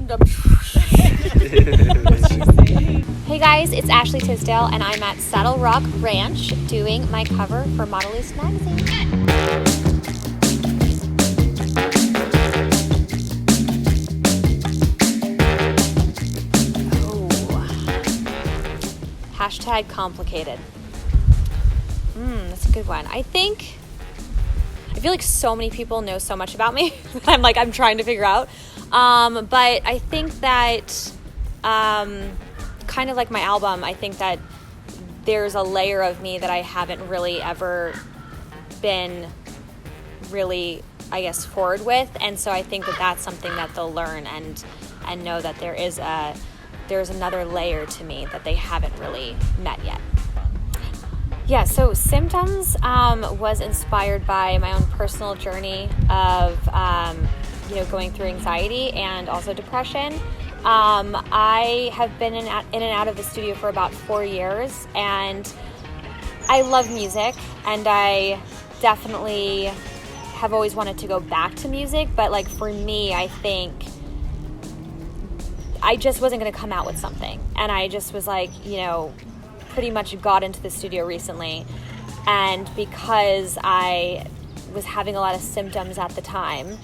dum. Hey guys, it's Ashley Tisdale, and I'm at Saddle Rock Ranch doing my cover for Modeliste Magazine. Hashtag complicated. That's a good one. I feel like so many people know so much about me that I'm trying to figure out. But I think that, kind of like my album, I think that there's a layer of me that I haven't really ever been really, I guess, forward with. And so I think that that's something that they'll learn and know that there's another layer to me that they haven't really met yet. Yeah, so Symptoms was inspired by my own personal journey of, going through anxiety and also depression. I have been in and out of the studio for about 4 years, and I love music, and I definitely have always wanted to go back to music, but for me, I think I just wasn't going to come out with something, and I just was pretty much got into the studio recently, and because I was having a lot of symptoms at the time,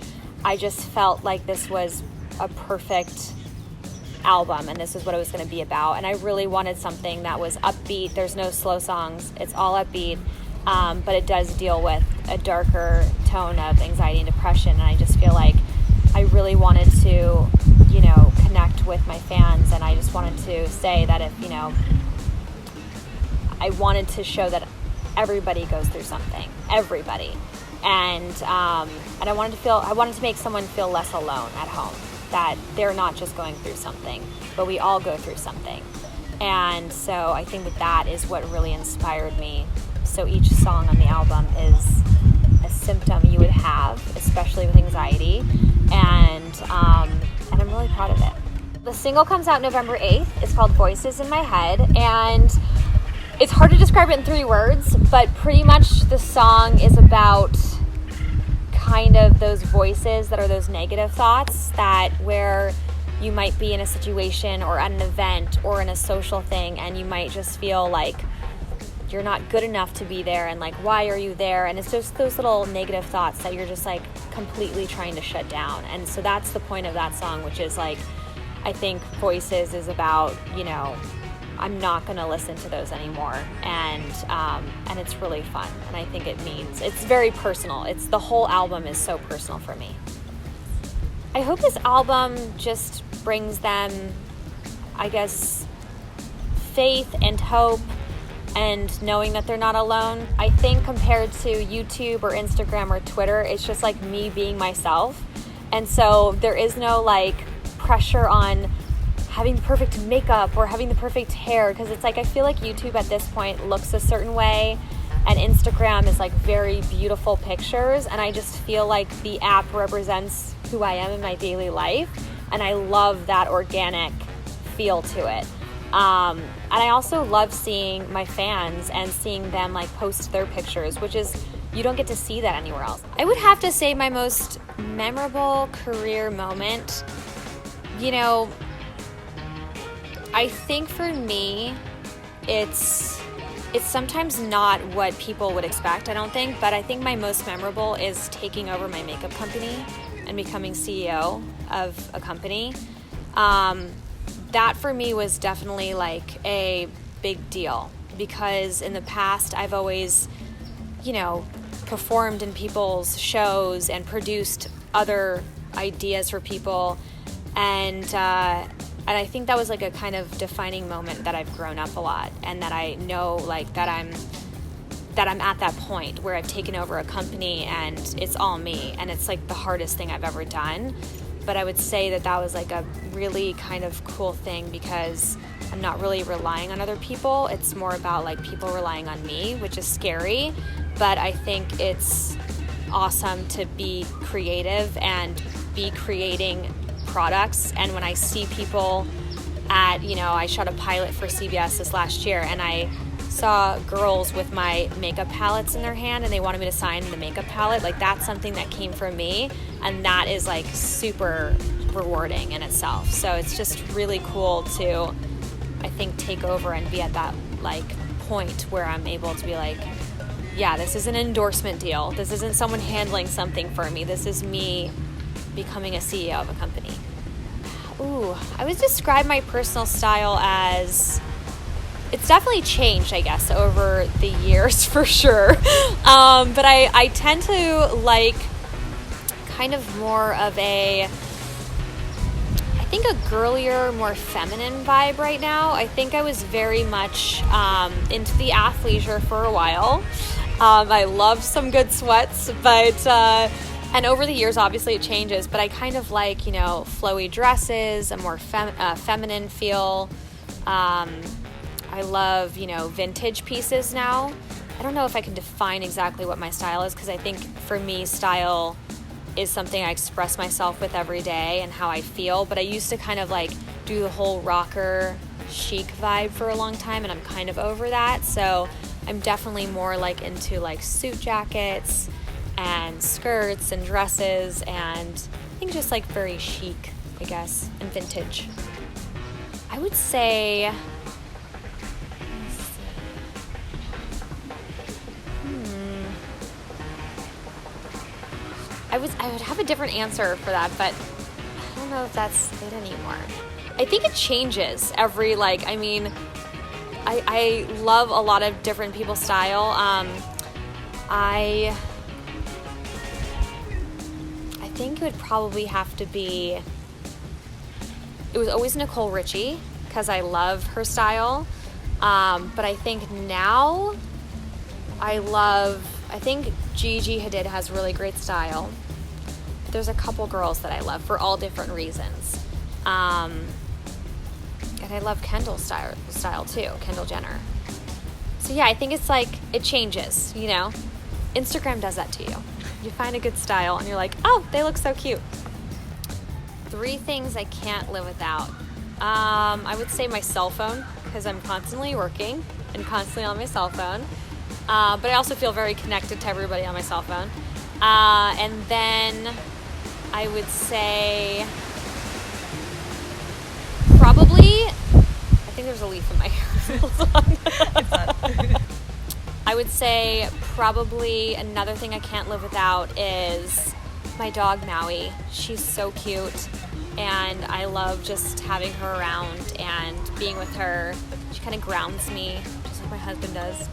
I just felt like this was a perfect album and this is what it was going to be about. And I really wanted something that was upbeat. There's no slow songs, it's all upbeat, but it does deal with a darker tone of anxiety and depression, and I just feel like I really wanted to connect with my fans, and I just wanted to say that if I wanted to show that everybody goes through something, everybody, and I wanted to make someone feel less alone at home, that they're not just going through something, but we all go through something. And so I think that is what really inspired me. So each song on the album is a symptom you would have, especially with anxiety, and I'm really proud of it. The single comes out November 8th. It's called Voices in My Head, and it's hard to describe it in 3 words, but pretty much the song is about kind of those voices that are those negative thoughts, that where you might be in a situation or at an event or in a social thing, and you might just feel like you're not good enough to be there, and why are you there? And it's just those little negative thoughts that you're just completely trying to shut down. And so that's the point of that song, which is I think Voices is about, I'm not going to listen to those anymore, and it's really fun, and I think it's very personal. The whole album is so personal for me. I hope this album just brings them, I guess, faith and hope, and knowing that they're not alone. I think compared to YouTube or Instagram or Twitter, it's just me being myself, and so there is no pressure on having the perfect makeup or having the perfect hair, because it's I feel like YouTube at this point looks a certain way, and Instagram is very beautiful pictures, and I just feel like the app represents who I am in my daily life, and I love that organic feel to it. And I also love seeing my fans and seeing them post their pictures, which is, you don't get to see that anywhere else. I would have to say my most memorable career moment, I think for me, it's sometimes not what people would expect, I don't think, but I think my most memorable is taking over my makeup company and becoming CEO of a company. That for me was definitely a big deal, because in the past I've always, performed in people's shows and produced other ideas for people, and I think that was a kind of defining moment that I've grown up a lot, and that I know that I'm at that point where I've taken over a company and it's all me, and it's the hardest thing I've ever done. But I would say that was a really kind of cool thing, because I'm not really relying on other people. It's more about people relying on me, which is scary, but I think it's awesome to be creative and be creating products. And when I see people I shot a pilot for CBS this last year, and I saw girls with my makeup palettes in their hand, and they wanted me to sign the makeup palette. That's something that came from me, and that is super rewarding in itself. So it's just really cool to, I think, take over and be at that like point where I'm able to be like, yeah, this is an endorsement deal. This isn't someone handling something for me. This is me becoming a CEO of a company. Ooh, I would describe my personal style as, it's definitely changed, I guess, over the years for sure. But I tend to like kind of more of a, I think a girlier, more feminine vibe right now. I think I was very much into the athleisure for a while. I love some good sweats, but and over the years, obviously it changes, but I kind of like, flowy dresses, a more feminine feel. I love, vintage pieces now. I don't know if I can define exactly what my style is, because I think for me, style is something I express myself with every day and how I feel. But I used to kind of like do the whole rocker chic vibe for a long time, and I'm kind of over that. So I'm definitely more like into like suit jackets and skirts and dresses, and I think just like very chic, I guess, and vintage. I would say, I would have a different answer for that, but I don't know if that's it anymore. I think it changes every, I love a lot of different people's style. I think it would probably have to be, it was always Nicole Richie, because I love her style. But I think now I think Gigi Hadid has really great style. There's a couple girls that I love for all different reasons. And I love Kendall's style too, Kendall Jenner. So yeah, I think it's like, it changes, Instagram does that to you. You find a good style and you're like, oh, they look so cute. 3 things I can't live without. I would say my cell phone, because I'm constantly working and constantly on my cell phone. But I also feel very connected to everybody on my cell phone. And then I would say probably, I think there's a leaf in my hair. I would say probably another thing I can't live without is my dog Maui. She's so cute, and I love just having her around and being with her. She kind of grounds me, just like my husband does.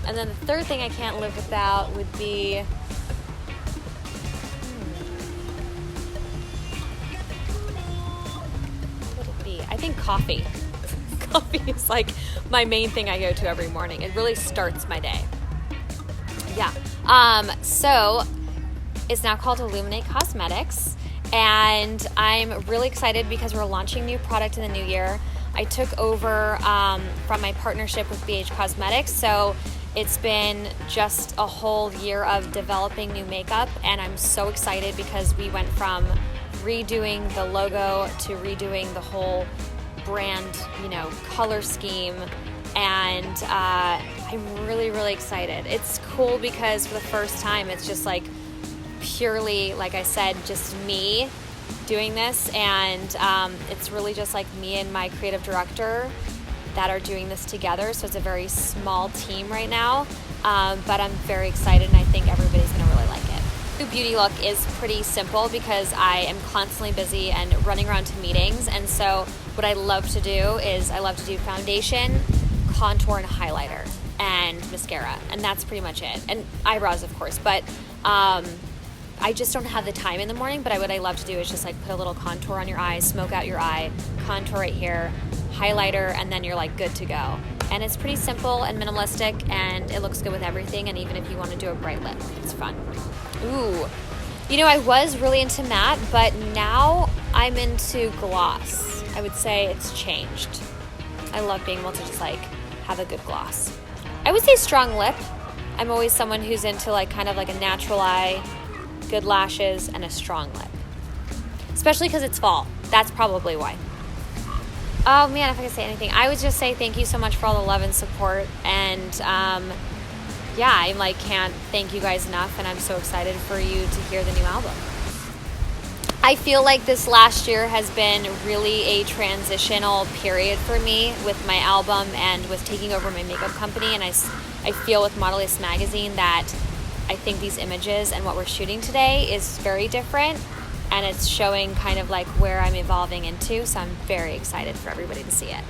And then the third thing I can't live without would be, what would it be? I think coffee. Coffee is like my main thing I go to every morning. It really starts my day. Yeah. So it's now called Illuminate Cosmetics, and I'm really excited because we're launching new product in the new year. I took over from my partnership with BH Cosmetics, so it's been just a whole year of developing new makeup, and I'm so excited because we went from redoing the logo to redoing the whole brand, color scheme, and I'm really, really excited. It's cool because for the first time, it's just like purely, like I said, just me doing this, and it's really just like me and my creative director that are doing this together. So it's a very small team right now, but I'm very excited, and I think everybody's gonna really like it. The beauty look is pretty simple because I am constantly busy and running around to meetings, and so what I love to do is I love to do foundation, contour, and highlighter, and mascara, and that's pretty much it. And eyebrows, of course, but I just don't have the time in the morning. But what I love to do is just like put a little contour on your eye, smoke out your eye, contour right here, highlighter, and then you're like good to go. And it's pretty simple and minimalistic, and it looks good with everything. And even if you want to do a bright lip, it's fun. Ooh, I was really into matte, but now I'm into gloss. I would say it's changed. I love being able to just like have a good gloss. I would say strong lip. I'm always someone who's into like kind of like a natural eye, good lashes, and a strong lip. Especially because it's fall. That's probably why. Oh man, if I could say anything, I would just say thank you so much for all the love and support. And yeah, I can't thank you guys enough, and I'm so excited for you to hear the new album. I feel like this last year has been really a transitional period for me with my album and with taking over my makeup company. And I feel with Modeliste Magazine that I think these images and what we're shooting today is very different. And it's showing kind of like where I'm evolving into. So I'm very excited for everybody to see it.